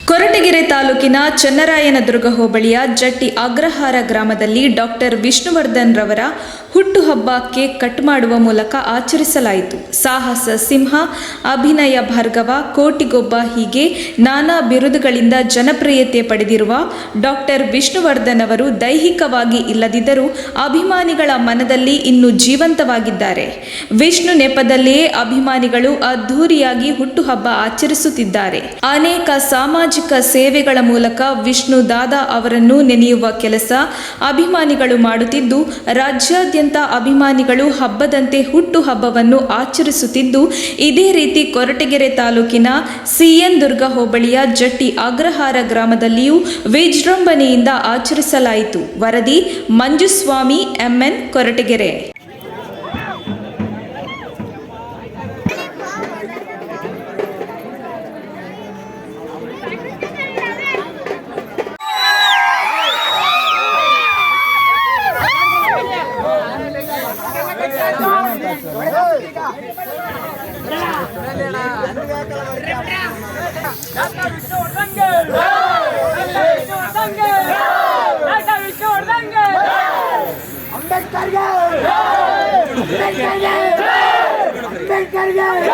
ಕೊರಟಗೆರೆ ತಾಲೂಕಿನ ಚನ್ನರಾಯನದುರ್ಗ ಹೋಬಳಿಯ ಜಟ್ಟಿ ಅಗ್ರಹಾರ ಗ್ರಾಮದಲ್ಲಿ ಡಾಕ್ಟರ್ ವಿಷ್ಣುವರ್ಧನ್ ರವರ ಹುಟ್ಟುಹಬ್ಬ ಕೇಕ್ ಕಟ್ ಮಾಡುವ ಮೂಲಕ ಆಚರಿಸಲಾಯಿತು. ಸಾಹಸ ಸಿಂಹ, ಅಭಿನಯ ಭಾರ್ಗವ, ಕೋಟಿಗೊಬ್ಬ ಹೀಗೆ ನಾನಾ ಬಿರುದುಗಳಿಂದ ಜನಪ್ರಿಯತೆ ಪಡೆದಿರುವ ಡಾಕ್ಟರ್ ವಿಷ್ಣುವರ್ಧನ್ ಅವರು ದೈಹಿಕವಾಗಿ ಇಲ್ಲದಿದ್ದರೂ ಅಭಿಮಾನಿಗಳ ಮನದಲ್ಲಿ ಇನ್ನೂ ಜೀವಂತವಾಗಿದ್ದಾರೆ. ವಿಷ್ಣು ನೆಪದಲ್ಲಿಯೇ ಅಭಿಮಾನಿಗಳು ಅದ್ಧೂರಿಯಾಗಿ ಹುಟ್ಟುಹಬ್ಬ ಆಚರಿಸುತ್ತಿದ್ದಾರೆ. ಅನೇಕ ಸಾಮಾಜಿಕ ಸೇವೆಗಳ ಮೂಲಕ ವಿಷ್ಣು ದಾದಾ ಅವರನ್ನು ನೆನೆಯುವ ಕೆಲಸ ಅಭಿಮಾನಿಗಳು ಮಾಡುತ್ತಿದ್ದು, ರಾಜ್ಯಾದ್ಯಂತ ಅಭಿಮಾನಿಗಳು ಹಬ್ಬದಂತೆ ಹುಟ್ಟುಹಬ್ಬವನ್ನು ಆಚರಿಸುತ್ತಿದ್ದು, ಇದೇ ರೀತಿ ಕೊರಟಗೆರೆ ತಾಲೂಕಿನ ಸಿಎನ್ ದುರ್ಗ ಹೋಬಳಿಯ ಜಟ್ಟಿ ಅಗ್ರಹಾರ ಗ್ರಾಮದಲ್ಲಿಯೂ ವಿಜೃಂಭಣೆಯಿಂದ ಆಚರಿಸಲಾಯಿತು. ವರದಿ ಮಂಜುಸ್ವಾಮಿ, ಎಂಎನ್, ಕೊರಟಗೆರೆ. अंबेडकर